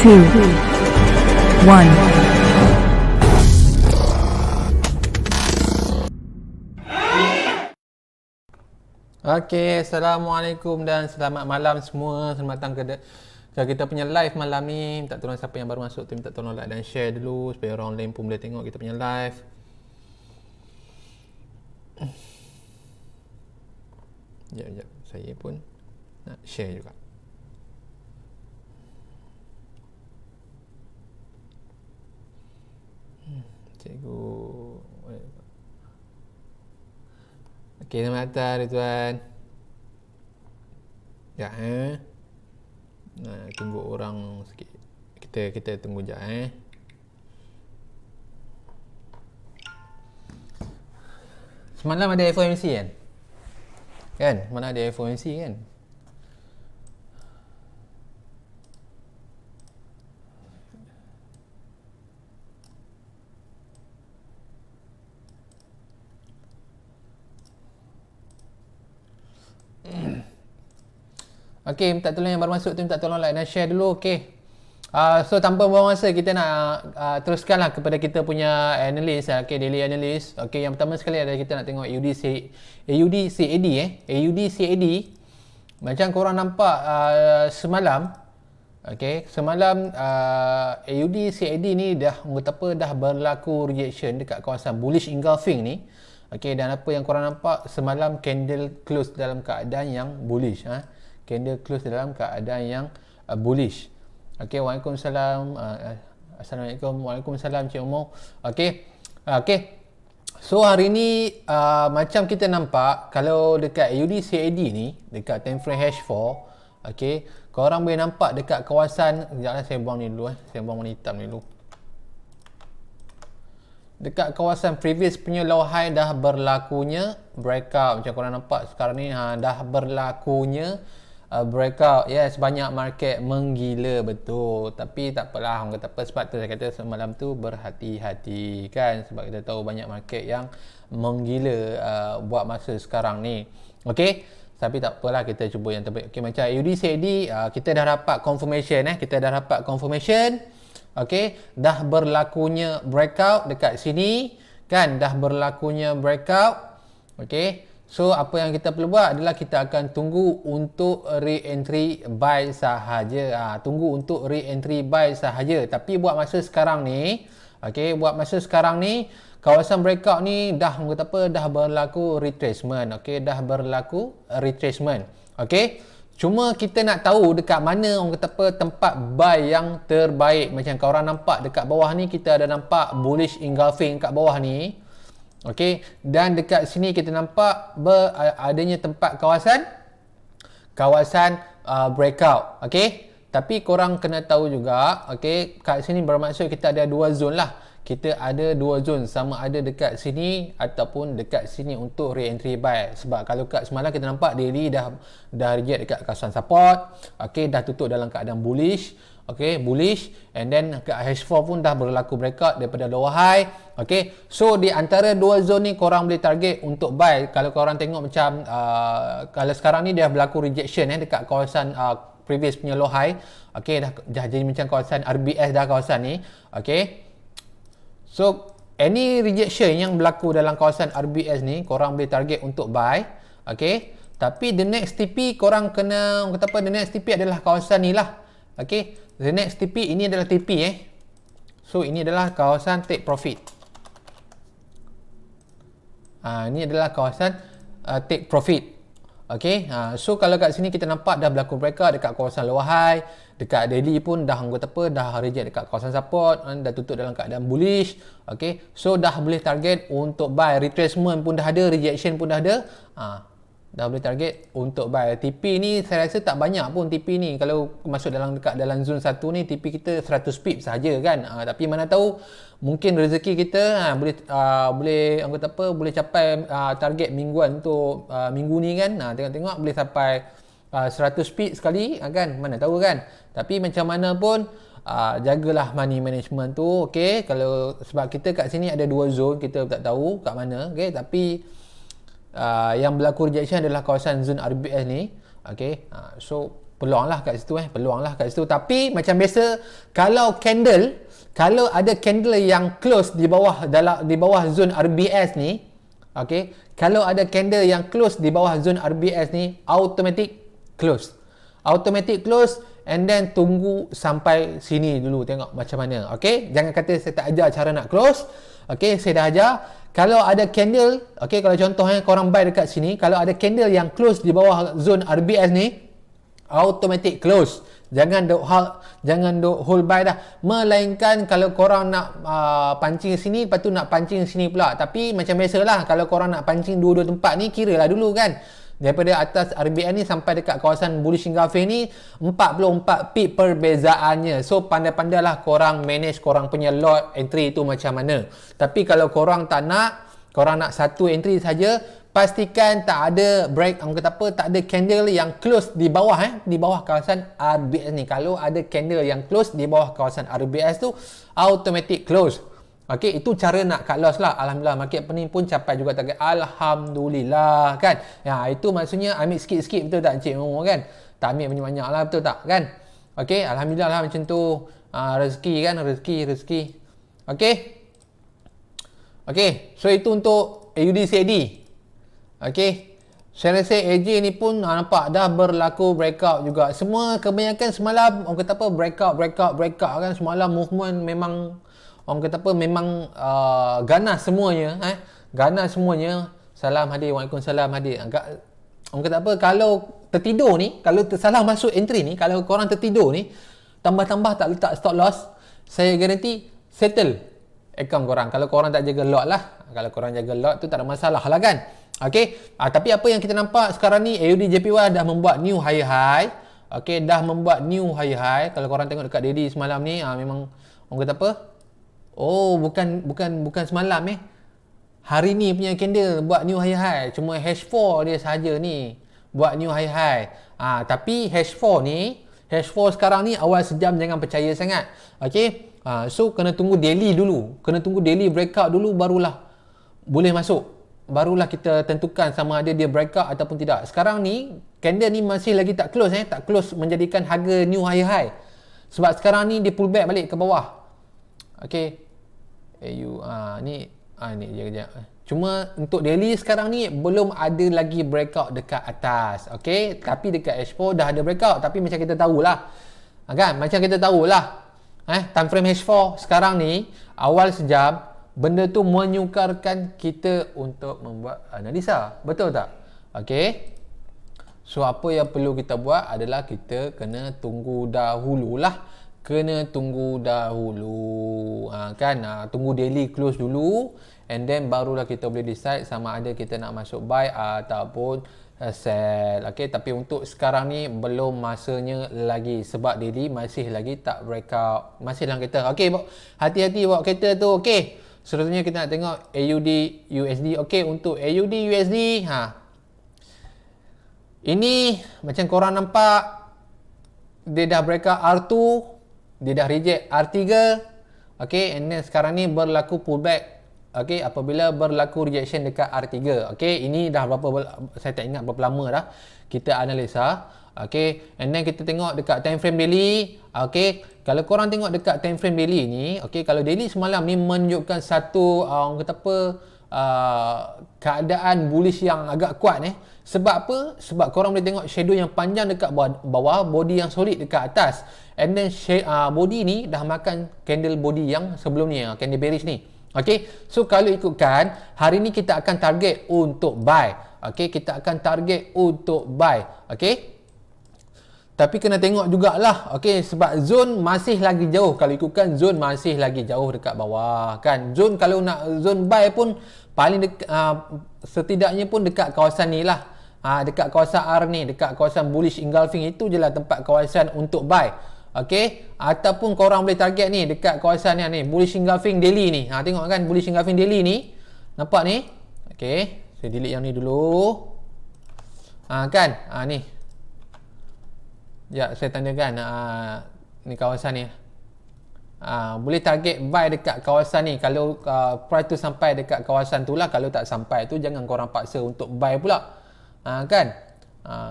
2, 1. Okey, Assalamualaikum dan selamat malam semua. Selamat datang ke kita punya live malam ni. Minta tolong siapa yang baru masuk tu minta tolong like dan share dulu supaya orang lain pun boleh tengok kita punya live. Sekejap, saya pun nak share juga. Cikgu. Okey, selamat datang tuan. Ya, tunggu orang sikit. Kita tunggu jap Semalam ada FOMC kan? Mana ada FOMC kan? Okey, minta tolong yang baru masuk tu minta tolong like dan share dulu. Okey. So tanpa buang masa kita nak teruskanlah kepada kita punya analyst, okey, daily analyst. Okey, yang pertama sekali adalah kita nak tengok AUD CAD. Macam korang nampak semalam, okey, semalam AUD CAD ni dah berlaku rejection dekat kawasan bullish engulfing ni. Okey, dan apa yang korang nampak semalam candle close dalam keadaan yang bullish, candle close dalam keadaan yang bullish. Okey, Waalaikumsalam. Assalamualaikum. Waalaikumsalam Cik Umar. Okey. So hari ni macam kita nampak kalau dekat AUD CAD ni dekat time frame H4, okey, korang boleh nampak dekat kawasan, sekejaplah saya buang ni dulu saya buang warna hitam ni dulu. Dekat kawasan previous punya low high dah berlakunya breakout. Macam korang nampak sekarang ni dah berlakunya breakout. Yes, banyak market menggila betul. Tapi tak apalah, orang kata apa, sebab tu saya kata semalam tu berhati-hati kan, sebab kita tahu banyak market yang menggila buat masa sekarang ni. Okey, tapi tak apalah, kita cuba yang terbaik. Okey, macam AUD CAD kita dah dapat confirmation. Okey, dah berlakunya breakout dekat sini kan, dah berlakunya breakout. Okey, so apa yang kita perlu buat adalah kita akan tunggu untuk re-entry buy sahaja. Tunggu untuk re-entry buy sahaja. Tapi buat masa sekarang ni, okey, kawasan breakout ni dah berlaku retracement. Okey, dah berlaku retracement. Okey, cuma kita nak tahu dekat mana tempat buy yang terbaik. Macam korang nampak dekat bawah ni, kita ada nampak bullish engulfing kat bawah ni. Okey, dan dekat sini kita nampak adanya tempat kawasan breakout. Okey, tapi korang kena tahu juga, okey, kat sini bermaksud kita ada dua zone lah. Kita ada dua zone, sama ada dekat sini ataupun dekat sini untuk re-entry buy. Sebab kalau kat semalam kita nampak daily dah reject dekat kawasan support. Okey, dah tutup dalam keadaan bullish. Okey, bullish, and then kat H4 pun dah berlaku breakout daripada lower high. Okey, so di antara dua zone ni korang boleh target untuk buy. Kalau korang tengok macam kalau sekarang ni dah berlaku rejection dekat kawasan previous punya low high. Okey, dah jadi macam kawasan RBS dah kawasan ni. Okey, so any rejection yang berlaku dalam kawasan RBS ni korang boleh target untuk buy. Okey, tapi the next TP korang kena, the next TP adalah kawasan ni lah. Okey, the next TP ini adalah TP so ini adalah kawasan take profit. Ini adalah kawasan take profit. Okey, so kalau kat sini kita nampak dah berlaku breakout dekat kawasan lower high. Dekat daily pun dah dah reject dekat kawasan support, dah tutup dalam keadaan bullish. Okey, so dah boleh target untuk buy. Retracement pun dah ada, rejection pun dah ada. Dah boleh target untuk buy. TP ni saya rasa tak banyak pun TP ni. Kalau masuk dekat dalam zone 1 ni, TP kita 100 pip saja kan. Tapi mana tahu mungkin rezeki kita boleh boleh capai target mingguan untuk minggu ni kan. Tengok-tengok boleh sampai 100 pip sekali kan, mana tahu kan. Tapi macam mana pun jagalah money management tu. Okey, kalau sebab kita kat sini ada dua zone, kita tak tahu kat mana. Okey, tapi yang berlaku rejection adalah kawasan zone RBS ni. Okay, so peluang lah kat situ peluang lah kat situ. Tapi macam biasa, kalau ada candle yang close di bawah zone RBS ni, okey, kalau ada candle yang close di bawah zone RBS ni, automatic close, and then tunggu sampai sini dulu, tengok macam mana. Okey, jangan kata saya tak ajar cara nak close. Okey, saya dah ajar. Kalau ada candle, okey, kalau contohnya korang buy dekat sini, kalau ada candle yang close di bawah zone RBS ni, automatic close. Jangan duk hold buy dah. Melainkan kalau korang nak pancing sini, lepas tu nak pancing sini pula. Tapi macam biasalah, kalau korang nak pancing dua-dua tempat ni, kiralah dulu kan. Daripada atas RBS ni sampai dekat kawasan bullish engulfing ni 44 pip perbezaannya. So pandai-pandailah korang manage korang punya lot entry tu macam mana. Tapi kalau korang tak nak, korang nak satu entry saja, pastikan tak ada break, tak ada candle yang close di bawah di bawah kawasan RBS ni. Kalau ada candle yang close di bawah kawasan RBS tu, automatic close. Okey, itu cara nak cut loss lah. Alhamdulillah, market pening pun capai juga target. Alhamdulillah kan. Ya, itu maksudnya ambil sikit-sikit, betul tak Encik Momo kan? Tak ambil banyak-banyak lah, betul tak kan? Okey, Alhamdulillah lah macam tu. Rezeki kan, rezeki. Okey. Okey, so itu untuk AUD CAD. Okey. Saya rasa AJ ni pun nampak dah berlaku breakout juga. Semua kebanyakan semalam orang kata apa, breakout kan. Semalam movement memang orang kata apa, memang ganas semuanya. Ganas semuanya. Salam hadir. Waalaikumsalam hadir. Orang kata apa, kalau tertidur ni, kalau tersalah masuk entry ni, kalau korang tertidur ni, tambah-tambah tak letak stop loss, saya garanti settle account korang. Kalau korang tak jaga lot lah. Kalau korang jaga lot tu tak ada masalah lah kan. Okey. Tapi apa yang kita nampak sekarang ni, AUD JPY dah membuat new higher high. Okey, dah membuat new higher high. Kalau korang tengok dekat daily semalam ni, memang orang kata apa, oh, bukan semalam hari ni punya candle buat new high high. Cuma H4 dia saja ni buat new high high. Tapi H4 sekarang ni awal sejam, jangan percaya sangat. Okey. So kena tunggu daily dulu. Kena tunggu daily breakout dulu, barulah boleh masuk. Barulah kita tentukan sama ada dia breakout ataupun tidak. Sekarang ni candle ni masih lagi tak close tak close menjadikan harga new high high. Sebab sekarang ni dia pull back balik ke bawah. Okey. Ni kejap. Cuma untuk daily sekarang ni belum ada lagi breakout dekat atas. Okey, tapi dekat H4 dah ada breakout, tapi macam kita tahulah. Kan? Macam kita tahulah. Time frame H4 sekarang ni awal sejam, benda tu menyukarkan kita untuk membuat analisa. Betul tak? Okey. So apa yang perlu kita buat adalah kita kena tunggu dahululah. Tunggu daily close dulu, and then barulah kita boleh decide sama ada kita nak masuk buy ataupun sell. Okey, tapi untuk sekarang ni belum masanya lagi, sebab daily masih lagi tak breakout, masih dalam kereta. Okey, hati-hati bawa kereta tu. Okey, seterusnya kita nak tengok AUD USD. Okey, untuk AUD USD, ini macam korang nampak, dia dah breakout R2, dia dah reject R3. Okey, and then sekarang ni berlaku pullback. Okey, apabila berlaku rejection dekat R3. Okey, ini dah saya tak ingat berapa lama dah kita analisa. Okey, and then kita tengok dekat time frame daily. Okey, kalau korang tengok dekat time frame daily ni, okey, kalau daily semalam ni menunjukkan satu orang kata apa, keadaan bullish yang agak kuat Sebab apa? Sebab korang boleh tengok shadow yang panjang dekat bawah, body yang solid dekat atas. And then body ni dah makan candle body yang sebelum ni, candle bearish ni. Okey, so kalau ikutkan, hari ni kita akan target untuk buy. Okey, kita akan target untuk buy. Okey, tapi kena tengok jugalah. Okey, sebab zone masih lagi jauh. Kalau ikutkan, zone masih lagi jauh dekat bawah kan. Zone, kalau nak zone buy pun paling setidaknya pun dekat kawasan ni lah. Dekat kawasan R ni, dekat kawasan bullish engulfing, itu je lah tempat kawasan untuk buy. Okey, ataupun korang boleh target ni dekat kawasan ni, bullish engulfing daily ni. Tengok kan, bullish engulfing daily ni. Nampak ni? Okey, saya delete yang ni dulu. Kan? Ni. Ya, saya tandakan ni kawasan ni. Boleh target buy dekat kawasan ni. Kalau price tu sampai dekat kawasan tu lah. Kalau tak sampai tu, jangan korang paksa untuk buy pula. Kan?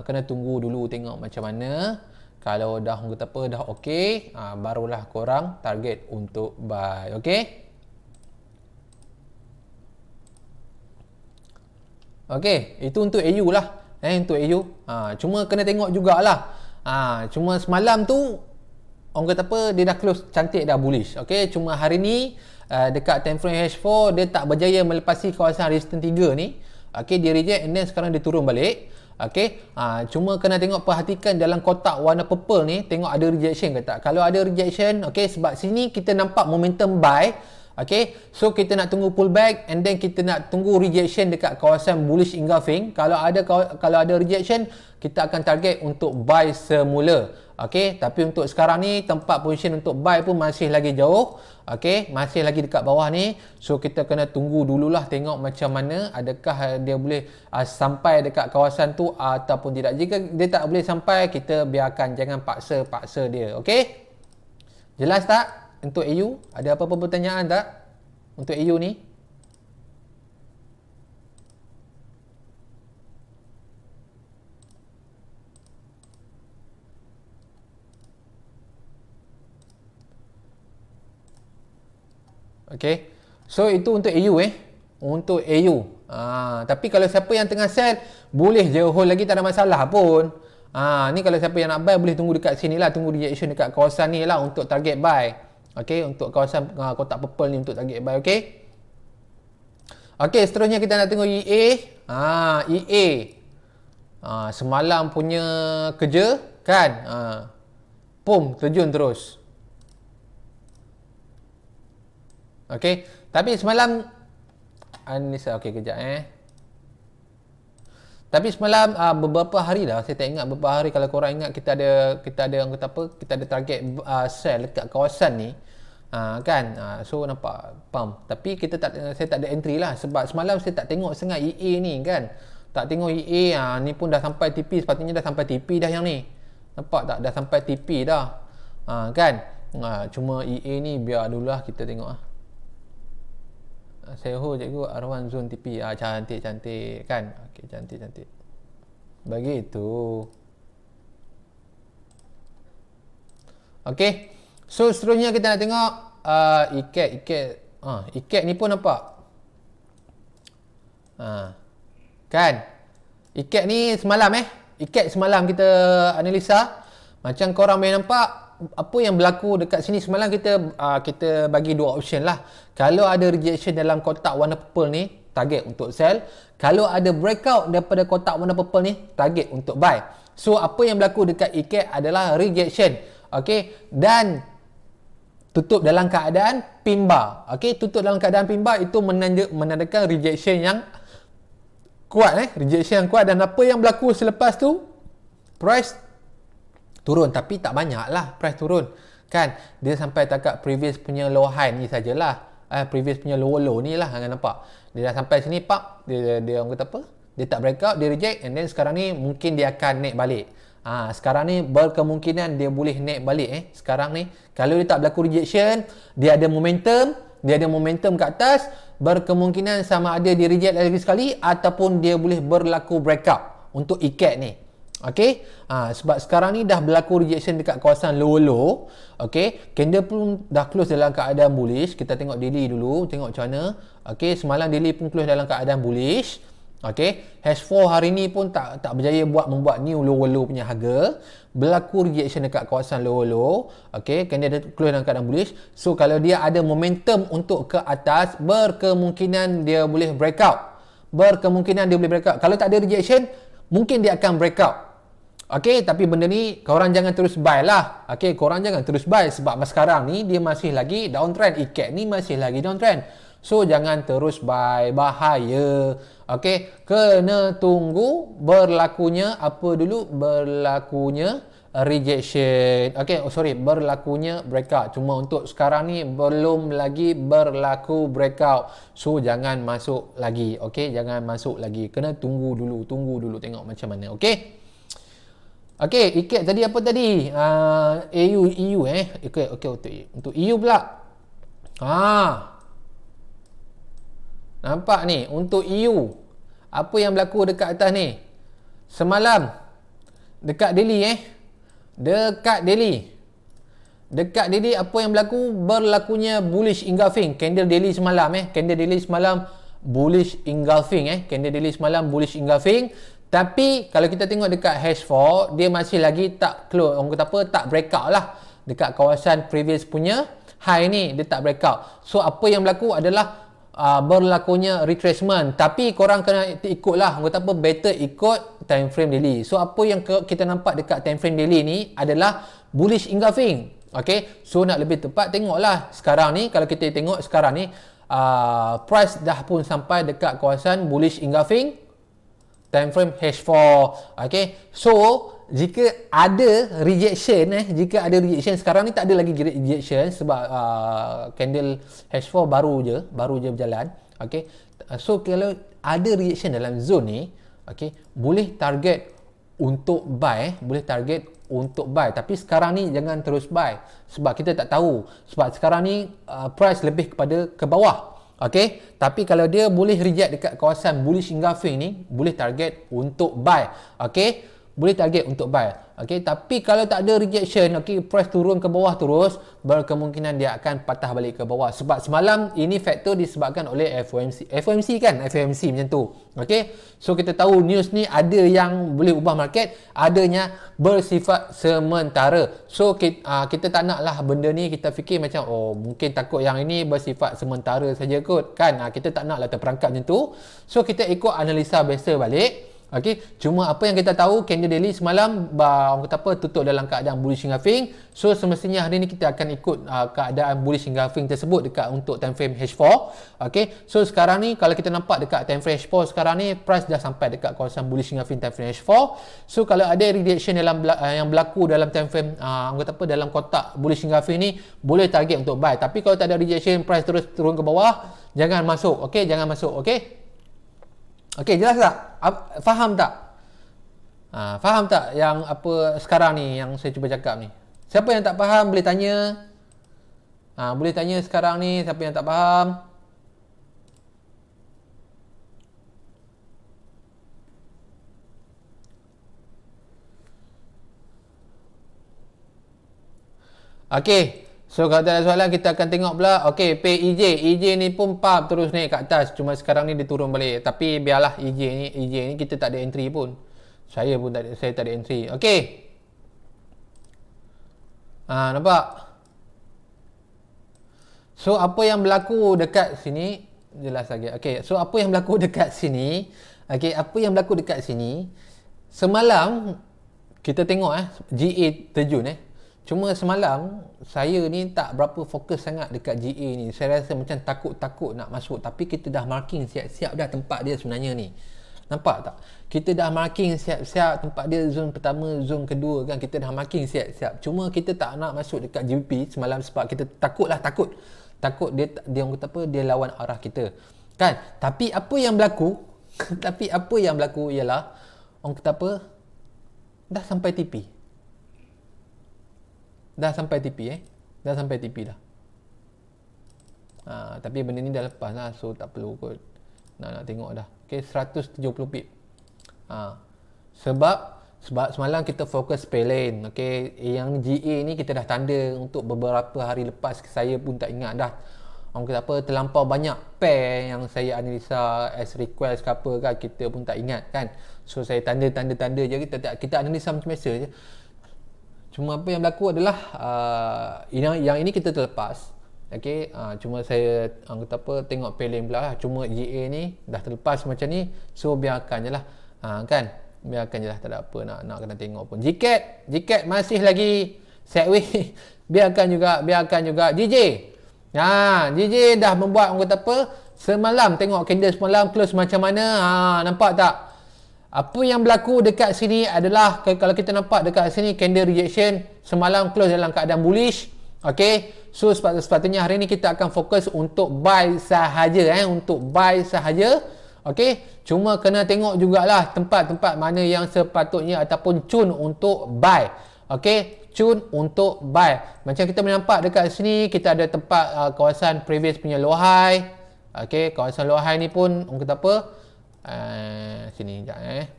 Kena tunggu dulu tengok macam mana. Kalau dah kata apa dah okey, barulah korang target untuk buy. Okey? Okey, itu untuk AU lah. Untuk AU. Cuma kena tengok jugalah. Cuma semalam tu orang kata apa, dia dah close cantik dah bullish. Okey, cuma hari ni dekat time frame H4 dia tak berjaya melepasi kawasan resistance 3 ni. Okey, dia reject and then sekarang dia turun balik. Okey, cuma kena tengok, perhatikan dalam kotak warna purple ni, tengok ada rejection ke tak. Kalau ada rejection, okey, sebab sini kita nampak momentum buy. Okey, so kita nak tunggu pullback and then kita nak tunggu rejection dekat kawasan bullish engulfing. Kalau ada rejection, kita akan target untuk buy semula. Okey, tapi untuk sekarang ni tempat position untuk buy pun masih lagi jauh. Okey, masih lagi dekat bawah ni. So kita kena tunggu dululah, tengok macam mana, adakah dia boleh sampai dekat kawasan tu ataupun tidak. Jika dia tak boleh sampai, kita biarkan, jangan paksa dia. Okey? Jelas tak untuk AU? Ada apa-apa pertanyaan tak untuk AU ni? Okay. So itu untuk AU untuk AU. Tapi kalau siapa yang tengah sell, boleh je hold lagi, tak ada masalah pun. Ni kalau siapa yang nak buy, boleh tunggu dekat sini lah, tunggu rejection dekat kawasan ni lah untuk target buy. Okay, untuk kawasan kotak purple ni untuk target buy. Okay. Okay, seterusnya kita nak tengok EA. EA. Semalam punya kerja kan. Pum, terjun terus. Okey, tapi semalam Anissa, okey kejap Tapi semalam beberapa hari dah, saya tak ingat beberapa hari, kalau korang ingat kita ada orang kata apa, kita ada target sell dekat kawasan ni. Kan? So nampak pump. Tapi saya tak ada entry lah sebab semalam saya tak tengok sangat EA ni kan. Tak tengok EA, ni pun dah sampai TP, sepatutnya dah sampai TP dah yang ni. Nampak tak? Dah sampai TP dah. Kan? Cuma EA ni biar dululah kita tengok Saya hold cikgu Arwan zone TP. Cantik kan. Okey, cantik. Begitu. Okey. So seterusnya kita nak tengok ikat ni pun nampak. Kan. Ikat ni semalam Ikat semalam kita analisa. Macam korang boleh nampak apa yang berlaku dekat sini semalam. Kita bagi dua option lah. Kalau ada rejection dalam kotak warna purple ni, target untuk sell. Kalau ada breakout daripada kotak warna purple ni, target untuk buy. So apa yang berlaku dekat ECAP adalah rejection. Okey, dan tutup dalam keadaan pin bar. Okey, tutup dalam keadaan pin bar itu menandakan rejection yang kuat rejection yang kuat. Dan apa yang berlaku selepas tu, price turun, tapi tak banyak lah price turun kan. Dia sampai takat previous punya low high ni sajalah, previous punya low low ni lah, kan nampak. Dia dah sampai sini, pak, dia orang kata apa, dia tak breakout, dia reject, and then sekarang ni mungkin dia akan naik balik. Sekarang ni berkemungkinan dia boleh naik balik sekarang ni. Kalau dia tak berlaku rejection, dia ada momentum ke atas, berkemungkinan sama ada dia reject lagi sekali ataupun dia boleh berlaku breakout untuk ECAP ni. Okey, sebab sekarang ni dah berlaku rejection dekat kawasan low. Okey, candle pun dah close dalam keadaan bullish. Kita tengok daily dulu, tengok macam mana. Okey, semalam daily pun close dalam keadaan bullish. Okey, H4 hari ni pun tak berjaya membuat new low punya harga. Berlaku rejection dekat kawasan low. Okey, candle close dalam keadaan bullish. So kalau dia ada momentum untuk ke atas, berkemungkinan dia boleh breakout. Kalau tak ada rejection, mungkin dia akan breakout. Okey, tapi benda ni korang jangan terus buy lah. Okey, korang jangan terus buy sebab sekarang ni dia masih lagi downtrend. ECAP ni masih lagi downtrend. So jangan terus buy, bahaya. Okey, kena tunggu berlakunya apa dulu? Berlakunya rejection. Okey, berlakunya breakout. Cuma untuk sekarang ni belum lagi berlaku breakout. So jangan masuk lagi. Okey, jangan masuk lagi. Kena tunggu dulu tengok macam mana. Okey. Okey, ECAP tadi apa tadi? EU Okey, untuk EU pula. Nampak ni untuk EU. Apa yang berlaku dekat atas ni? Semalam dekat daily Dekat daily. Dekat daily apa yang berlaku? Berlakunya bullish engulfing. Candle daily semalam Candle daily semalam bullish engulfing Candle daily semalam bullish engulfing. Tapi kalau kita tengok dekat H4, dia masih lagi tak close. Orang kata apa? Tak breakout lah. Dekat kawasan previous punya high ni dia tak breakout. So apa yang berlaku adalah berlakunya retracement. Tapi korang kena ikut lah. Orang kata apa? Better ikut time frame daily. So apa yang kita nampak dekat time frame daily ni adalah bullish engulfing. Okay, so nak lebih tepat tengoklah sekarang ni. Kalau kita tengok sekarang ni price dah pun sampai dekat kawasan bullish engulfing time frame H4. Okay, so jika ada rejection jika ada rejection, sekarang ni tak ada lagi rejection sebab candle H4 baru je berjalan. Okay, so kalau ada rejection dalam zone ni, okay, boleh target untuk buy, tapi sekarang ni jangan terus buy sebab kita tak tahu, sebab sekarang ni price lebih kepada ke bawah. Okey, tapi kalau dia boleh reject dekat kawasan bullish engulfing ni, boleh target untuk buy. Okey, boleh target untuk buy. Okey, tapi kalau tak ada rejection, okey, price turun ke bawah terus, berkemungkinan dia akan patah balik ke bawah. Sebab semalam ini faktor disebabkan oleh FOMC. FOMC kan? FOMC macam tu. Okey, so kita tahu news ni ada yang boleh ubah market, adanya bersifat sementara. So kita tak nak lah benda ni, kita fikir macam mungkin takut yang ini bersifat sementara saja kot kan. Kita tak nak lah terperangkap macam tu. So kita ikut analisa biasa balik. Okey, cuma apa yang kita tahu, candle daily semalam orang kata apa, tutup dalam keadaan bullish engulfing. So semestinya hari ni kita akan ikut keadaan bullish engulfing tersebut dekat untuk time frame H4. Okey, so sekarang ni kalau kita nampak dekat time frame H4 sekarang ni, price dah sampai dekat kawasan bullish engulfing time frame H4. So kalau ada rejection yang berlaku dalam time frame orang kata apa, dalam kotak bullish engulfing ni, boleh target untuk buy. Tapi kalau tak ada rejection, price terus turun ke bawah, jangan masuk. Okey, jangan masuk. Okey. Okey, jelas tak? Faham tak? Faham tak yang apa sekarang ni yang saya cuba cakap ni? Siapa yang tak faham boleh tanya. Boleh tanya sekarang ni siapa yang tak faham. Okey. So kalau tak ada soalan, kita akan tengok pula. Okey, pay EJ ni pun pump terus naik kat atas. Cuma sekarang ni dia turun balik. Tapi biarlah EJ ni kita tak ada entry pun. Saya tak ada entry. Okey. Nampak? So apa yang berlaku dekat sini jelas lagi. Okey, so apa yang berlaku dekat sini? Okey, apa yang berlaku dekat sini? Semalam kita tengok GA terjun Cuma semalam saya ni tak berapa fokus sangat dekat GA ni. Saya rasa macam takut-takut nak masuk, tapi kita dah marking siap-siap dah tempat dia sebenarnya ni. Nampak tak? Kita dah marking siap-siap tempat dia, zon pertama, zon kedua kan, kita dah marking siap-siap. Cuma kita tak nak masuk dekat GBP semalam sebab kita takut dia orang kata apa, dia lawan arah kita. Kan? Tapi apa yang berlaku? Tapi apa yang berlaku ialah orang kata apa? Dah sampai TP. Dah sampai TP dah. Tapi benda ni dah lepas lah, so tak perlu kot nak tengok dah. Okay, 170 pip. Sebab semalam kita fokus pay lane. Okay, yang GA ni kita dah tanda untuk beberapa hari lepas, saya pun tak ingat dah. Orang kata apa, terlampau banyak pair yang saya analisa as request ke apa kan, kita pun tak ingat kan. So saya tanda je, kita analisa macam biasa je. Cuma apa yang berlaku adalah yang ini kita terlepas. Okey, cuma saya kata apa, tengok pay lane pula lah. Cuma GA ni dah terlepas macam ni, so biarkan je lah. Kan? Biarkan je lah, tak ada apa nak kena tengok pun. Jiket masih lagi sideways. biarkan juga. JJ dah membuat orang kata apa, semalam tengok candle semalam close macam mana. Nampak tak? Apa yang berlaku dekat sini adalah, kalau kita nampak dekat sini candle rejection, semalam close dalam keadaan bullish. Okey, so sepatutnya hari ni kita akan fokus untuk buy sahaja Okey, cuma kena tengok jugalah tempat-tempat mana yang sepatutnya ataupun cun untuk buy. Okey, cun untuk buy. Macam kita nampak dekat sini, kita ada tempat kawasan previous punya low high. Okey, kawasan low high ni pun orang kata apa, sini sekejap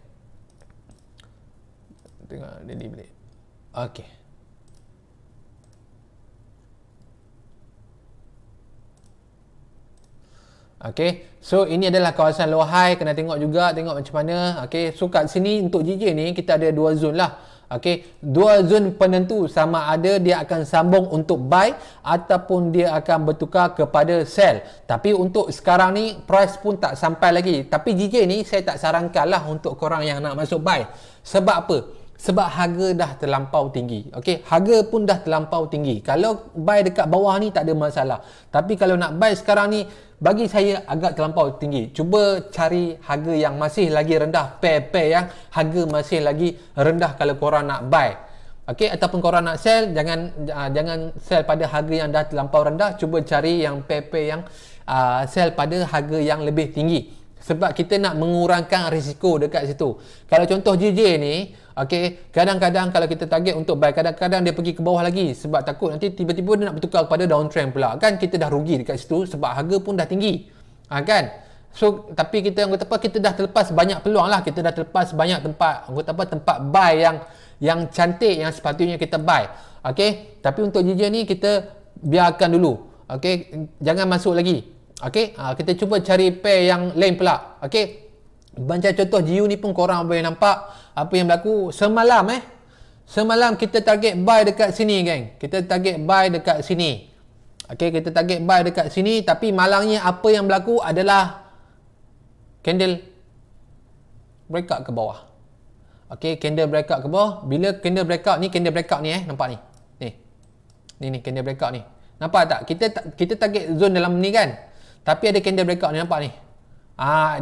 tengok daily balik. Okey. Okey, so ini adalah kawasan low high, kena tengok juga, tengok macam mana. Okey, so kat sini untuk JJ ni kita ada dua zone lah. Okey, dua zone penentu, sama ada dia akan sambung untuk buy ataupun dia akan bertukar kepada sell. Tapi untuk sekarang ni price pun tak sampai lagi. Tapi JJ ni saya tak sarankan lah untuk korang yang nak masuk buy. Sebab apa? Sebab harga dah terlampau tinggi. Okey, harga pun dah terlampau tinggi. Kalau buy dekat bawah ni tak ada masalah. Tapi kalau nak buy sekarang ni, bagi saya agak terlampau tinggi. Cuba cari harga yang masih lagi rendah, pair-pair yang harga masih lagi rendah kalau korang nak buy. Okey, ataupun korang nak sell, jangan sell pada harga yang dah terlampau rendah. Cuba cari yang pair-pair yang sell pada harga yang lebih tinggi. Sebab kita nak mengurangkan risiko dekat situ. Kalau contoh JJ ni, okey, kadang-kadang kalau kita target untuk buy, kadang-kadang dia pergi ke bawah lagi sebab takut nanti tiba-tiba dia nak bertukar kepada downtrend pula. Kan kita dah rugi dekat situ sebab harga pun dah tinggi. Kan? So, tapi kita kita dah terlepas banyak peluang lah. Kita dah terlepas banyak tempat buy yang cantik yang sepatutnya kita buy. Okey, tapi untuk JJ ni kita biarkan dulu. Okey, jangan masuk lagi. Okey, kita cuba cari pair yang lain pula. Okey, macam contoh GU ni pun korang boleh nampak apa yang berlaku semalam. Semalam kita target buy dekat sini, geng. Kita target buy dekat sini. Okey, kita target buy dekat sini, tapi malangnya apa yang berlaku adalah candle breakout ke bawah. Okey, candle breakout ke bawah. Bila candle breakout ni, nampak ni. Ni candle breakout ni. Nampak tak? Kita target zone dalam ni kan. Tapi ada candle breakout ni, nampak ni.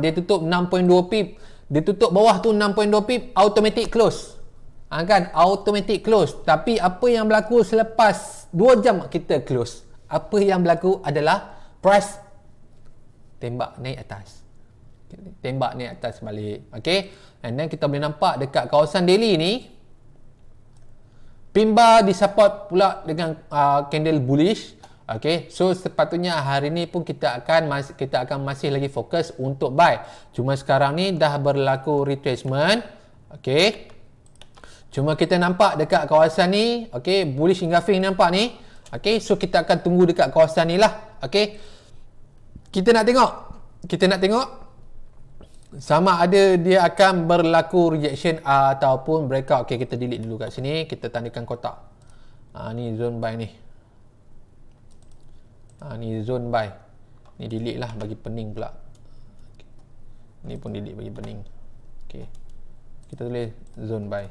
Dia tutup 6.2 pip. Dia tutup bawah tu 6.2 pip, automatic close. Kan? Automatic close. Tapi apa yang berlaku selepas 2 jam kita close? Apa yang berlaku adalah price tembak naik atas. Tembak naik atas balik. Okay? And then kita boleh nampak dekat kawasan daily ni, pin bar disupport pula dengan candle bullish. Okay, so sepatutnya hari ni pun kita akan masih lagi fokus untuk buy. Cuma sekarang ni dah berlaku retracement. Okay, cuma kita nampak dekat kawasan ni, okay, bullish engulfing nampak ni. Okay, so kita akan tunggu dekat kawasan ni lah. Okay, kita nak tengok sama ada dia akan berlaku rejection ataupun breakout. Okay, kita delete dulu kat sini. Kita tandakan kotak. Ni zone buy ni. Ni zone buy. Ni delete lah bagi pening pula. Okay. Ni pun delete bagi pening. Okay, kita tulis zone buy.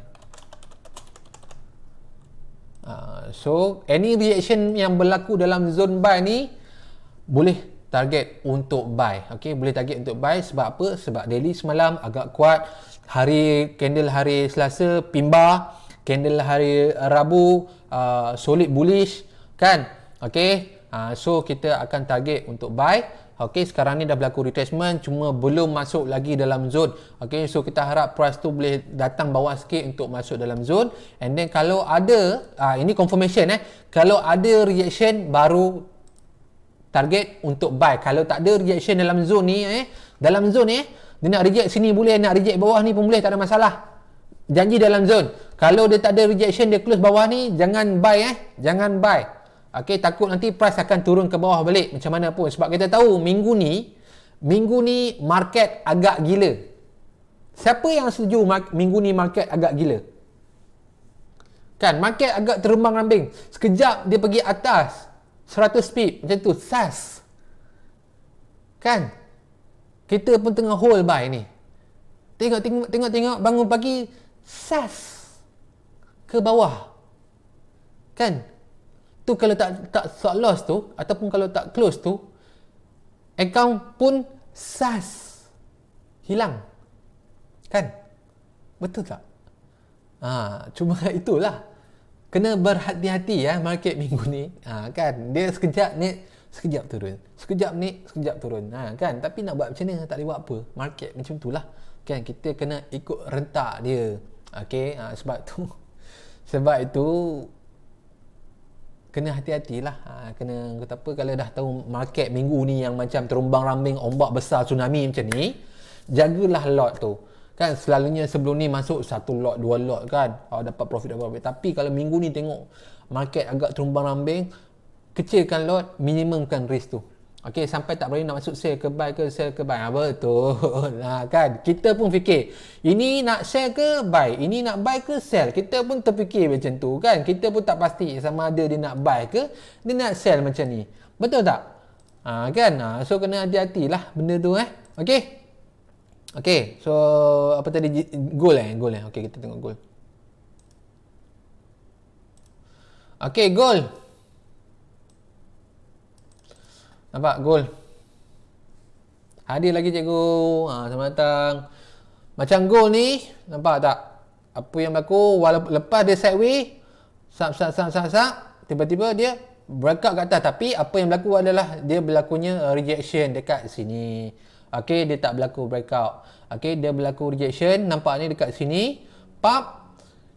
So any reaction yang berlaku dalam zone buy ni boleh target untuk buy. Okay, boleh target untuk buy. Sebab apa? Sebab daily semalam agak kuat. Candle hari Selasa pin bar, candle hari Rabu solid bullish kan. Okay, so kita akan target untuk buy. Okay, sekarang ni dah berlaku retracement, cuma belum masuk lagi dalam zone. Okay, so kita harap price tu boleh datang bawah sikit untuk masuk dalam zone. And then kalau ada, ini confirmation kalau ada reaction baru target untuk buy. Kalau tak ada reaction dalam zone ni, dalam zone ni, dia nak reject sini boleh, nak reject bawah ni pun boleh, tak ada masalah. Janji dalam zone. Kalau dia tak ada rejection, dia close bawah ni, jangan buy jangan buy. Okay, takut nanti price akan turun ke bawah balik macam mana pun. Sebab kita tahu minggu ni market agak gila. Siapa yang setuju minggu ni market agak gila? Kan, market agak terumbang-ambing. Sekejap dia pergi atas 100 pip macam tu, sas. Kan? Kita pun tengah hold buy ni. Tengok bangun pagi sas ke bawah. Kan? Tu kalau tak stop loss tu ataupun kalau tak close tu, account pun sas hilang. Kan? Betul tak? Cuma itulah. Kena berhati-hati market minggu ni. Kan? Dia sekejap naik, sekejap turun. Sekejap naik, sekejap turun. Kan? Tapi nak buat macam mana? Tak boleh buat apa. Market macam itulah. Kan? Kita kena ikut rentak dia. Okay? Sebab itu kena hati-hatilah. Kena kata apa, kalau dah tahu market minggu ni yang macam terumbang-rambing, ombak besar, tsunami macam ni, jagalah lot tu. Kan selalunya sebelum ni masuk satu lot, dua lot kan. Dapat profit. Tapi kalau minggu ni tengok market agak terumbang-ambing, kecilkan lot, minimumkan risk tu. Okey, sampai tak berani nak masuk sell ke buy ke sell ke buy. Betul. Kan kita pun fikir, ini nak sell ke buy, ini nak buy ke sell. Kita pun terfikir macam tu kan. Kita pun tak pasti sama ada dia nak buy ke dia nak sell macam ni. Betul tak? Kan? So kena hati-hatilah benda tu Okey. Okey, so apa tadi, gold gold Okey, kita tengok gold. Okey, gold. Nampak gold. Hadir lagi cikgu. Selamat datang. Macam gold ni, nampak tak? Apa yang berlaku walaupun lepas dia sideways, sap, tiba-tiba dia breakout kat atas, tapi apa yang berlaku adalah dia berlakunya rejection dekat sini. Okey, dia tak berlaku breakout. Okey, dia berlaku rejection, nampak ni dekat sini, pump,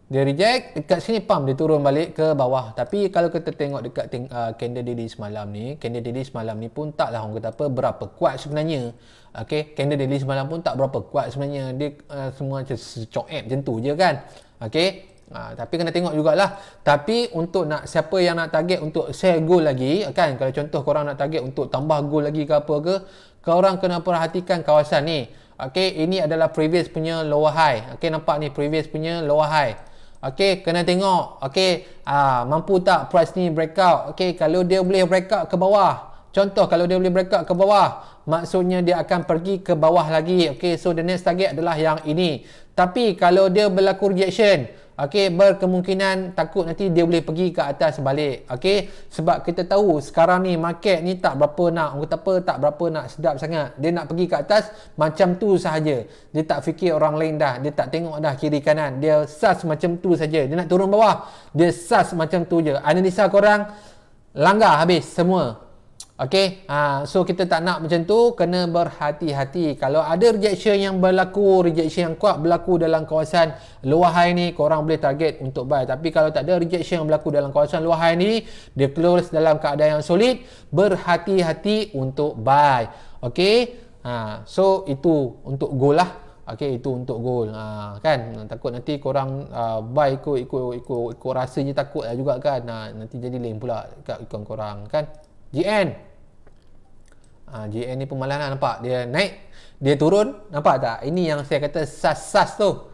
dia reject, dekat sini pump, dia turun balik ke bawah. Tapi kalau kita tengok dekat candle daily semalam ni, candle daily semalam ni pun taklah orang kata apa berapa kuat sebenarnya. Okey, candle daily semalam pun tak berapa kuat sebenarnya. Dia semua macam secok macam tu je kan. Okey. Tapi kena tengok jugalah. Tapi untuk siapa yang nak target untuk sell gold lagi kan, kalau contoh korang nak target untuk tambah gold lagi ke apa ke, korang kena perhatikan kawasan ni. Okey, ini adalah previous punya lower high. Okey, nampak ni previous punya lower high. Okey, kena tengok. Okey, mampu tak price ni breakout. Okey, kalau dia boleh breakout ke bawah, contoh kalau dia boleh breakout ke bawah, maksudnya dia akan pergi ke bawah lagi. Okey, so the next target adalah yang ini. Tapi kalau dia berlaku rejection, okey, berkemungkinan takut nanti dia boleh pergi ke atas balik. Okey, sebab kita tahu sekarang ni market ni tak berapa nak, orang kata apa, tak berapa nak sedap sangat. Dia nak pergi ke atas macam tu sahaja. Dia tak fikir orang lain dah, dia tak tengok dah kiri kanan. Dia sus macam tu saja. Dia nak turun bawah, dia sus macam tu je. Analisa korang langgar habis semua. Okey, so kita tak nak macam tu, kena berhati-hati. Kalau ada rejection yang berlaku, rejection yang kuat berlaku dalam kawasan lower high ni, korang boleh target untuk buy. Tapi kalau tak ada rejection yang berlaku dalam kawasan lower high ni, dia close dalam keadaan yang solid, berhati-hati untuk buy. Okey, so itu untuk gold lah. Okey, itu untuk gold. Kan takut nanti korang buy ikut rasanya, takut lah juga kan. Nanti jadi lain pula kat ikon korang kan. GN GN ni pun malas lah, nampak dia naik, dia turun, nampak tak? Ini yang saya kata sas tu.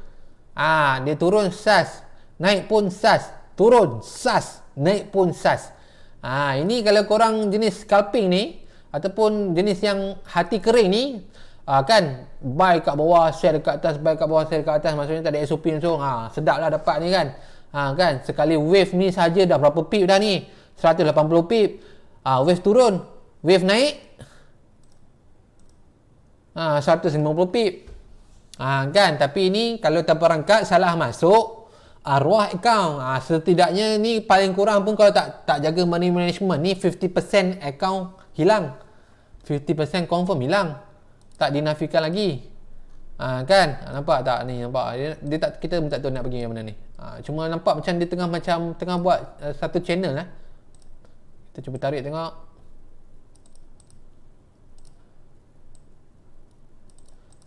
Dia turun sas, naik pun sas, turun sas, naik pun sas. Ini kalau korang jenis scalping ni ataupun jenis yang hati kering ni, kan buy kat bawah, sell dekat atas, buy kat bawah, sell dekat atas, maksudnya tak ada SOP langsung. Sedap lah dapat ni kan. Kan sekali wave ni saja dah berapa pip dah ni, 180 pip. Wave turun, wave naik, 150 pip. Kan, tapi ini kalau tanpa rangkat salah masuk arwah account. Setidaknya ni paling kurang pun kalau tak jaga money management ni 50% account hilang. 50% confirm hilang. Tak dinafikan lagi. Kan, nampak tak ni, nampak dia tak, kita pun tak tahu nak pergi yang mana ni. Cuma nampak macam dia tengah buat satu channel Kita cuba tarik tengok.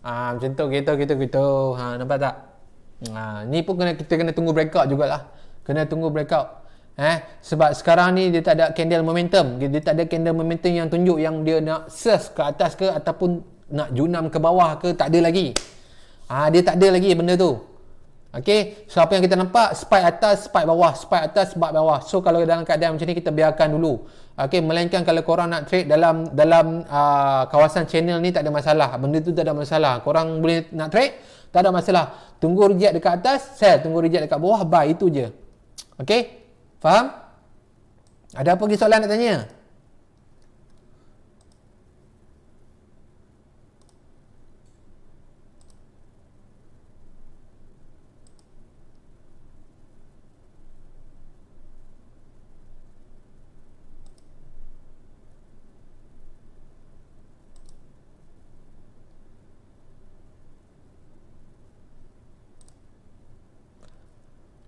Macam tu, gitu. Nampak tak? Ni pun kita kena tunggu breakout jugalah. Kena tunggu breakout. Sebab sekarang ni dia tak ada candle momentum. Dia tak ada candle momentum yang tunjuk yang dia nak surge ke atas ke ataupun nak junam ke bawah ke, tak ada lagi. Dia tak ada lagi benda tu. Okey, so apa yang kita nampak, spike atas, spike bawah, spike atas, spike bawah. So kalau dalam keadaan macam ni kita biarkan dulu. Okey, melainkan kalau korang nak trade dalam kawasan channel ni tak ada masalah. Benda tu tak ada masalah. Korang boleh nak trade, tak ada masalah. Tunggu reject dekat atas, sell. Tunggu reject dekat bawah, buy. Itu je. Okey? Faham? Ada apa lagi soalan nak tanya?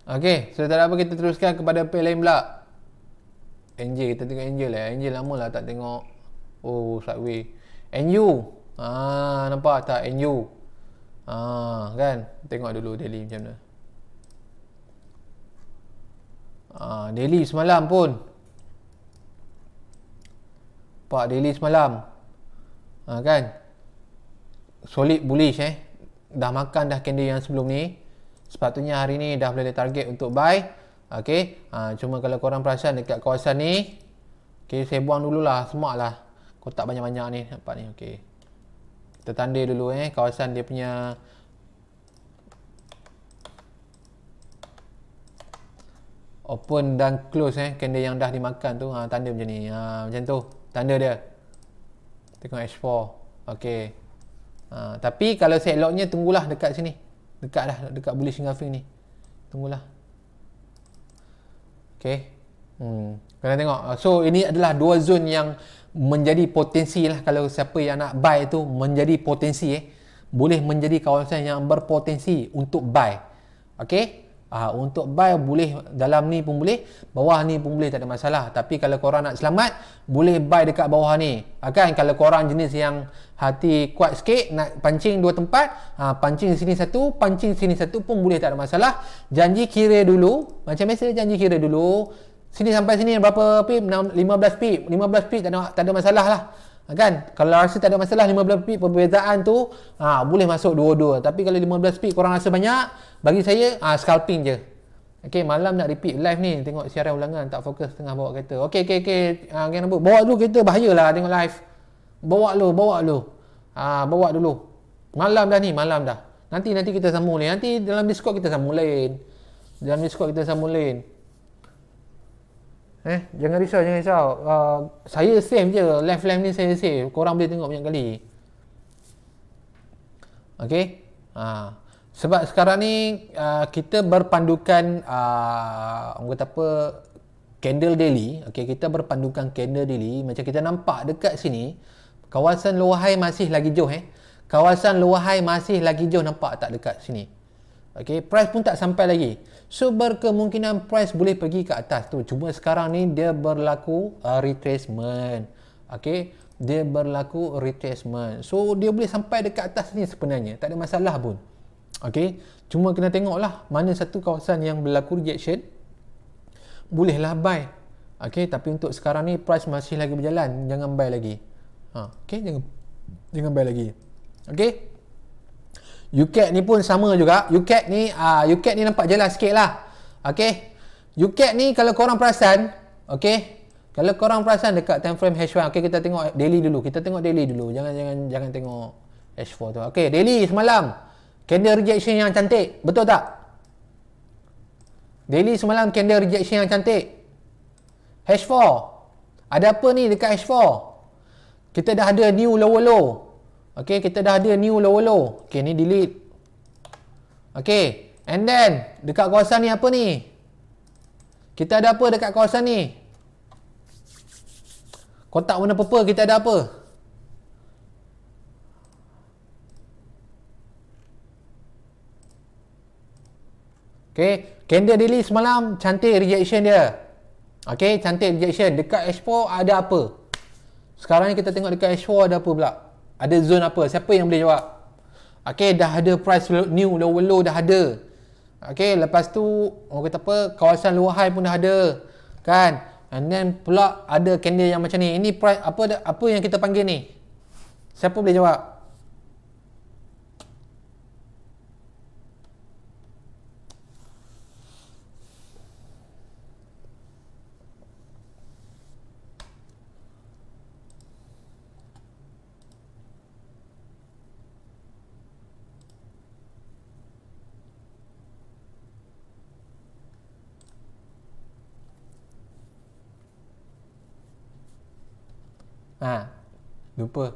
Okey, so tak ada apa, kita teruskan kepada page lain pula. Angel, kita tengok Angel Angel lama lah tak tengok. Oh, sideways. NU. Nampak tak NU? Kan? Tengok dulu daily macam mana. Daily semalam pun. Pak daily semalam. Kan? Solid bullish Dah makan dah candle yang sebelum ni. Sepatutnya hari ni dah boleh target untuk buy. Okey. Cuma kalau korang perasan dekat kawasan ni, okey, saya buang dululah semak lah. Kotak banyak-banyak ni, nampak ni. Okey. Kita tanda dulu kawasan dia punya open dan close candle yang dah dimakan tu, tanda macam ni. Macam tu tanda dia. Tengok H4. Okey. Tapi kalau saya eloknya tunggulah dekat sini. Dekat bullish engulfing ni. Tunggulah. Okey. Kena tengok. So ini adalah dua zone yang menjadi potensi lah, kalau siapa yang nak buy tu menjadi potensi boleh menjadi kawasan yang berpotensi untuk buy. Okey. Untuk buy boleh dalam ni pun boleh, bawah ni pun boleh, tak ada masalah. Tapi kalau korang nak selamat, boleh buy dekat bawah ni. Kan kalau korang jenis yang hati kuat sikit, nak pancing dua tempat, pancing sini satu, pancing sini satu pun boleh, tak ada masalah. Janji kira dulu, macam biasa janji kira dulu. Sini sampai sini berapa pip? 15 pip. 15 pip tak ada masalah lah. Kan? Kalau rasa tak ada masalah 15 pip perbezaan tu, boleh masuk dua-dua. Tapi kalau 15 pip korang rasa banyak, bagi saya scalping je. Okey, malam nak repeat live ni, tengok siaran ulangan, tak fokus tengah bawa kereta. Okey. Bawa dulu kereta, bahayalah tengok live. Bawa dulu. Malam dah ni, malam dah. Nanti kita sambung lain. Nanti dalam Discord kita sambung lain. Jangan risau. Saya save je. Live ni saya save. Korang boleh tengok banyak kali. Okey. Sebab sekarang ni kita berpandukan orang kata apa, candle daily. Okey, kita berpandukan candle daily. Macam kita nampak dekat sini, kawasan lower high masih lagi jauh Kawasan lower high masih lagi jauh, nampak tak dekat sini. Okey, price pun tak sampai lagi. So berkemungkinan price boleh pergi ke atas tu. Cuma sekarang ni dia berlaku retracement. Okey, dia berlaku retracement. So dia boleh sampai dekat atas ni sebenarnya, tak ada masalah pun. Okey, cuma kena tengoklah mana satu kawasan yang berlaku rejection, bolehlah buy. Okey, tapi untuk sekarang ni price masih lagi berjalan, jangan buy lagi. Okey, jangan buy lagi. Okey. UCAT ni pun sama juga. UCAT ni nampak jelas sikit lah. Okey. UCAT ni kalau korang perasan, okey, kalau korang perasan dekat time frame H1, okey, kita tengok daily dulu. Jangan tengok H4 tu. Okey, daily semalam candle rejection yang cantik, betul tak? Daily semalam candle rejection yang cantik. H4. Ada apa ni dekat H4? Kita dah ada new lower low. Okey, kita dah ada new lower low. Okey, ni delete. Okey, and then dekat kawasan ni apa ni? Kita ada apa dekat kawasan ni? Kotak warna purple kita ada apa? Okey, candle daily semalam cantik rejection dia. Okey, cantik rejection. Dekat H4 ada apa? Sekarang ni kita tengok dekat H4 ada apa pula? Ada zone apa? Siapa yang boleh jawab? Okey, dah ada price new lower low dah ada. Okey, lepas tu orang kata apa, kawasan lower high pun dah ada. Kan? And then pula ada candle yang macam ni. Ini price apa yang kita panggil ni? Siapa boleh jawab? Lupa.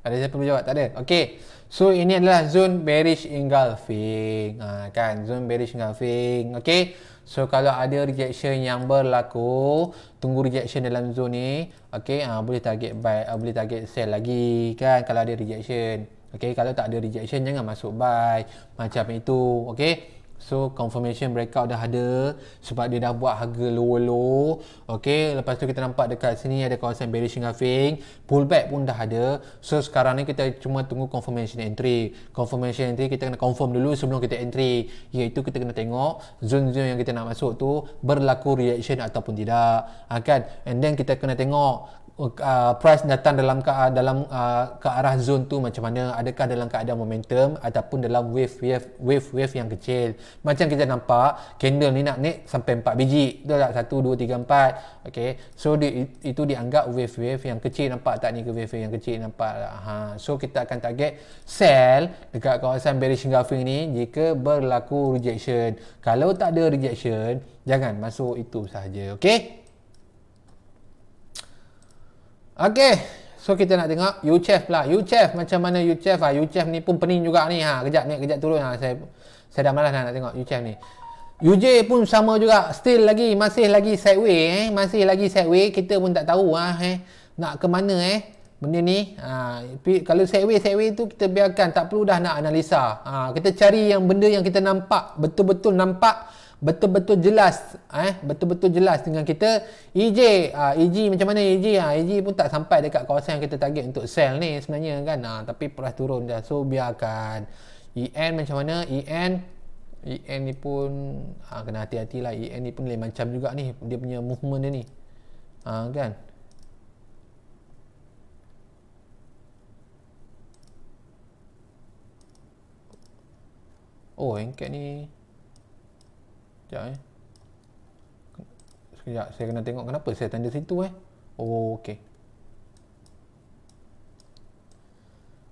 Ada siapa boleh jawab? Tak ada. Okey. So ini adalah zone bearish engulfing. Kan, zone bearish engulfing. Okey. So kalau ada rejection yang berlaku, tunggu rejection dalam zone ni. Okey, boleh target buy, boleh target sell lagi kan kalau ada rejection. Okey, kalau tak ada rejection jangan masuk buy. Macam itu. Okey. So confirmation breakout dah ada sebab dia dah buat harga low. Okay, lepas tu kita nampak dekat sini ada kawasan bearish engulfing, pullback pun dah ada. So sekarang ni kita cuma tunggu confirmation entry. Confirmation entry kita kena confirm dulu sebelum kita entry, iaitu kita kena tengok zone-zone yang kita nak masuk tu berlaku reaction ataupun tidak, kan. And then kita kena tengok price datang dalam ke arah zone tu macam mana, adakah dalam keadaan momentum ataupun dalam wave yang kecil. Macam kita nampak candle ni nak naik sampai 4 biji, betul tak? 1 2 3 4. Okey, so itu dianggap wave yang kecil. Nampak tak ni, ke wave yang kecil, nampak tak? So kita akan target sell dekat kawasan bearish engulfing ni jika berlaku rejection. Kalau tak ada rejection, jangan masuk itu sahaja. Okey, okay, so kita nak tengok UCHEF pula. UCHEF macam mana UCHEF? UCHEF ni pun pening juga ni. Kejap naik, kejap turun. Saya dah malas nak tengok UCHEF ni. UJ pun sama juga. Still lagi, masih lagi sideway. Masih lagi sideway. Kita pun tak tahu nak ke mana benda ni. Kalau sideway tu kita biarkan. Tak perlu dah nak analisa. Kita cari yang benda yang kita nampak. Betul-betul nampak. Betul-betul jelas, betul-betul jelas dengan kita. EJ macam mana EJ? EJ pun tak sampai dekat kawasan yang kita target untuk sell ni sebenarnya, kan. Tapi price turun dah, so biarkan. EN macam mana? EN ni pun kena hati-hati lah. EN ni pun lain macam juga ni, dia punya movement dia ni, kan. Oh, engket ni sekejap, saya kena tengok kenapa saya tanda situ. Oh, okey.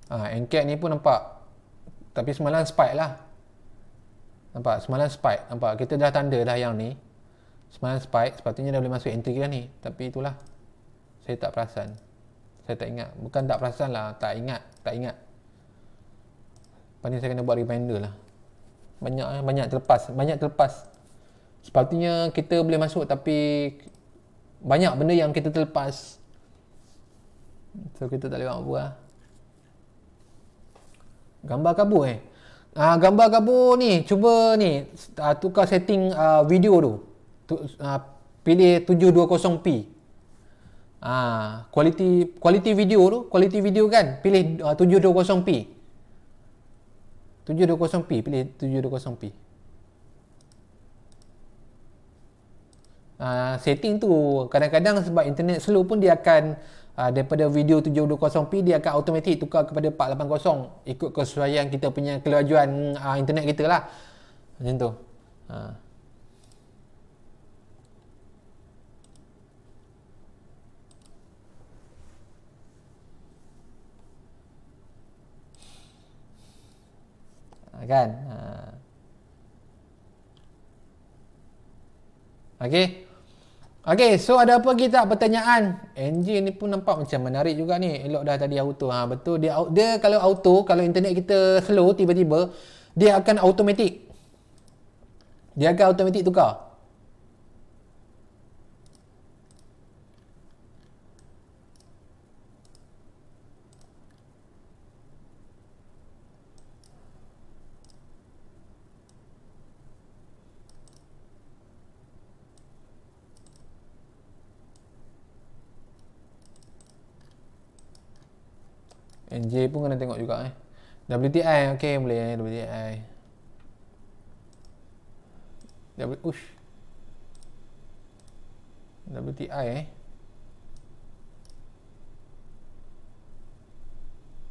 Engket ni pun nampak, tapi semalam spike lah. Nampak semalam spike, nampak kita dah tanda dah yang ni. Semalam spike, sepatutnya dah boleh masuk entry dah ni, tapi itulah saya tak perasan. Saya tak ingat, bukan tak perasan lah, tak ingat. Lepas ni saya kena buat reminder lah. Banyak terlepas. Sepatutnya kita boleh masuk, tapi banyak benda yang kita terlepas. So kita tak boleh buat apa lah. Gambar kabur gambar kabur ni, cuba ni tukar setting video tu. Pilih 720p. Quality video kan, pilih 720p. 720p, pilih 720p. Setting tu kadang-kadang sebab internet slow pun dia akan daripada video 720p dia akan automatik tukar kepada 480 ikut kesesuaian kita punya kelajuan internet kita lah, macam tu. Kan. Okey, so ada apa lagi tak pertanyaan? Engine ni pun nampak macam menarik juga ni. Elok dah tadi auto. Betul, dia kalau auto, kalau internet kita slow tiba-tiba dia akan automatik. Tukar. NJ pun kena tengok juga WTI, okey, boleh WTI. WTI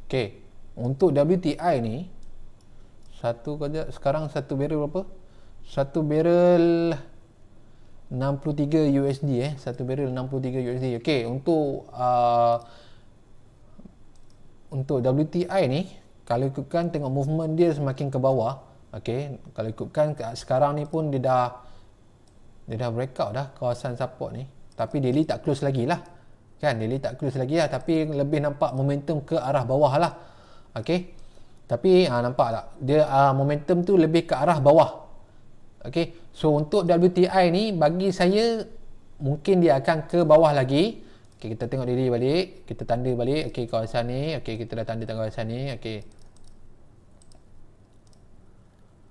okey, untuk WTI ni sekarang satu barrel berapa? Satu barrel 63 USD satu barrel 63 USD. Okey, untuk WTI ni, kalau ikutkan tengok movement dia semakin ke bawah. Okey, kalau ikutkan sekarang ni pun dia dah breakout dah kawasan support ni, tapi daily tak close lagi lah, kan. Daily tak close lagi lah, tapi lebih nampak momentum ke arah bawah lah. Okey, tapi nampak tak dia momentum tu lebih ke arah bawah. Okey, so untuk WTI ni bagi saya mungkin dia akan ke bawah lagi. Okey, kita tengok daily balik, kita tanda balik. Okey, kawasan ni, okey, kita dah tanda kawasan ni. Okey,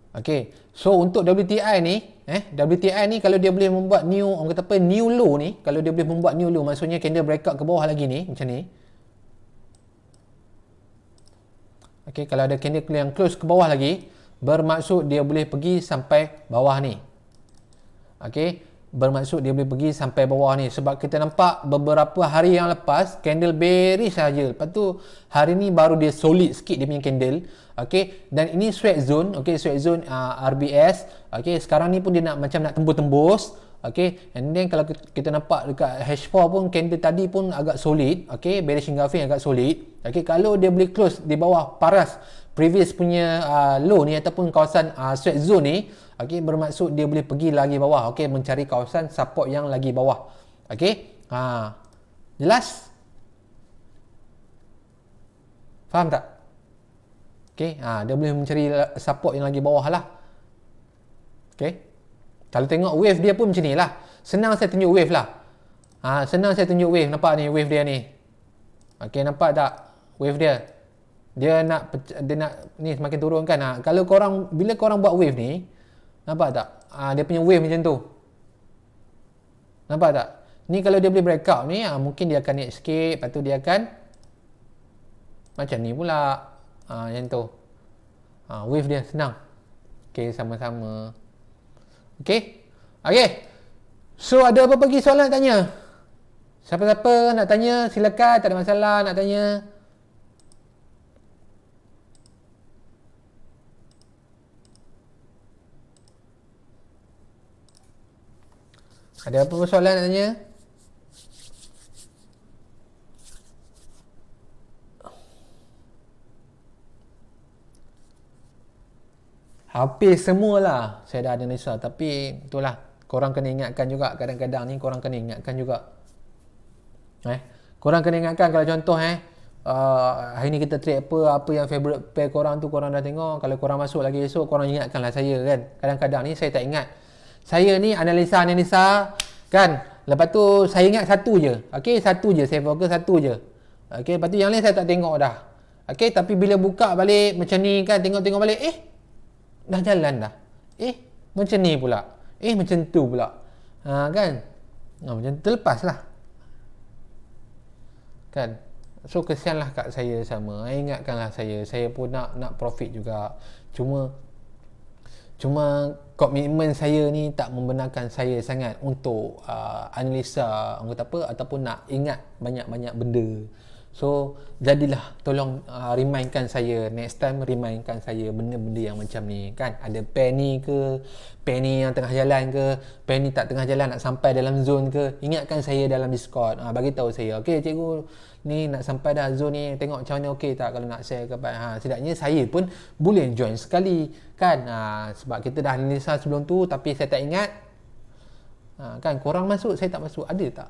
Okey. So untuk WTI ni, WTI ni kalau dia boleh membuat new, orang kata apa, new low ni, kalau dia boleh membuat new low, maksudnya candle breakout ke bawah lagi ni, macam ni. Okey, kalau ada candle yang close ke bawah lagi, bermaksud dia boleh pergi sampai bawah ni. Okey, bermaksud dia boleh pergi sampai bawah ni, sebab kita nampak beberapa hari yang lepas candle bearish saja. Lepas tu hari ni baru dia solid sikit dia punya candle. Okey, dan ini sweat zone, okey, sweat zone RBS. Okey, sekarang ni pun dia nak macam nak tembus-tembus. Okey, and then kalau kita nampak dekat H4 pun candle tadi pun agak solid. Okey, bearish engulfing agak solid. Okey, kalau dia boleh close di bawah paras previous punya low ni ataupun kawasan sweat zone ni, okey, bermaksud dia boleh pergi lagi bawah. Okey, mencari kawasan support yang lagi bawah. Okey, jelas? Faham tak? Okey, dia boleh mencari support yang lagi bawah lah. Okey, kalau tengok wave dia pun macam ni lah. Senang saya tunjuk wave lah. Senang saya tunjuk wave. Nampak ni wave dia ni. Okey, nampak tak wave dia? Dia nak ni semakin turun kan. Kalau korang, bila korang buat wave ni, nampak tak? Dia punya wave macam tu. Nampak tak? Ni kalau dia boleh breakout ni, mungkin dia akan naik sikit. Lepas tu dia akan macam ni pula. Macam tu. Wave dia senang. Okey, sama-sama. Okey. Okey. So ada apa lagi soalan nak tanya? Siapa-siapa nak tanya silakan, tak ada masalah nak tanya. Ada apa soalan nak tanya? Hampir semualah saya dah analisa, tapi itulah, korang kena ingatkan juga, kadang-kadang ni korang kena ingatkan juga. Korang kena ingatkan, kalau contoh hari ni kita trade apa yang favorite pair korang tu korang dah tengok, kalau korang masuk lagi esok korang ingatkanlah saya kan. Kadang-kadang ni saya tak ingat. Saya ni analisa kan, lepas tu saya ingat satu je. Okey, satu je, saya fokus satu je. Okey, lepas tu yang lain saya tak tengok dah. Okey, tapi bila buka balik macam ni kan, tengok-tengok balik, dah jalan dah. Macam ni pula. Macam tu pula. Kan? Macam tu lepas lah. Kan? So kesianlah kat saya sama. Ingatkanlah saya. Saya pun nak profit juga. Cuma komitmen saya ni tak membenarkan saya sangat untuk analisa orang kata apa, ataupun nak ingat banyak-banyak benda. So jadilah tolong remindkan saya next time, remindkan saya benda-benda yang macam ni kan. Ada pair ni ke, pair ni yang tengah jalan ke, pair ni tak tengah jalan, nak sampai dalam zone ke, ingatkan saya dalam Discord. Bagi tahu saya, okey cikgu ni nak sampai dah zone ni, tengok macam mana, okey tak kalau nak share ke apa. Setidaknya saya pun boleh join sekali kan. Sebab kita dah analisa sebelum tu tapi saya tak ingat. Kan korang masuk, saya tak masuk, ada tak?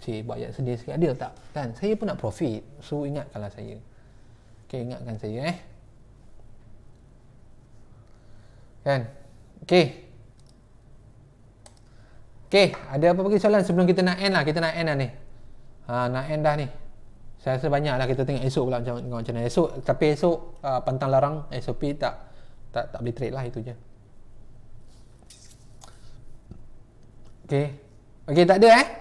Buat ayat sedih sikit, ada tak? Kan saya pun nak profit. So ingatkanlah saya. Okey, ingatkan saya kan. Okey, ada apa lagi soalan sebelum kita nak end lah? Kita nak end dah ni. Nak end dah ni. Saya rasa banyak lah, kita tengok esok pula macam mana esok. Tapi esok pantang larang SOP tak boleh trade lah, itu je. Okey, tak ada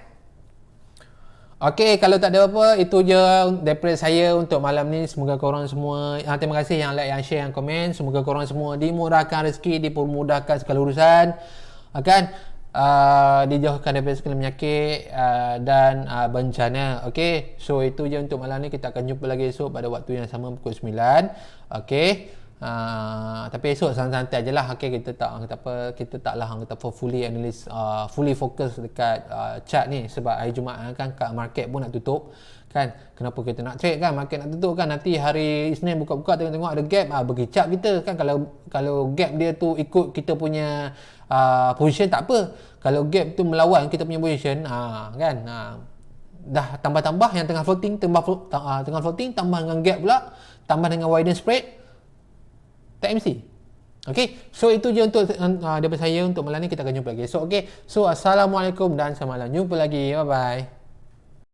Okey, kalau tak ada apa, itu je daripada saya untuk malam ni. Semoga korang semua, terima kasih yang like, yang share, yang komen. Semoga korang semua dimudahkan rezeki, dipermudahkan segala urusan, dijauhkan daripada segala penyakit dan bencana. Okey, so itu je untuk malam ni. Kita akan jumpa lagi esok pada waktu yang sama pukul 9. Okey. Tapi esok santai-santai je lah. Okay, kita taklah fully analyse, fully fokus dekat chart ni, sebab hari Jumaat kan kat market pun nak tutup kan. Kenapa kita nak trade kan, market nak tutup kan, nanti hari Isnin buka-buka tengok-tengok ada gap, bagi chart kita kan. Kalau gap dia tu ikut kita punya position tak apa, kalau gap tu melawan kita punya position kan, dah tambah-tambah yang tengah floating, tengah floating tambah dengan gap pula, tambah dengan widen spread, tak MC. Okay, so itu je untuk daripada saya untuk malam ni. Kita akan jumpa lagi. So okay, so assalamualaikum dan selamat malam. Jumpa lagi. Bye bye.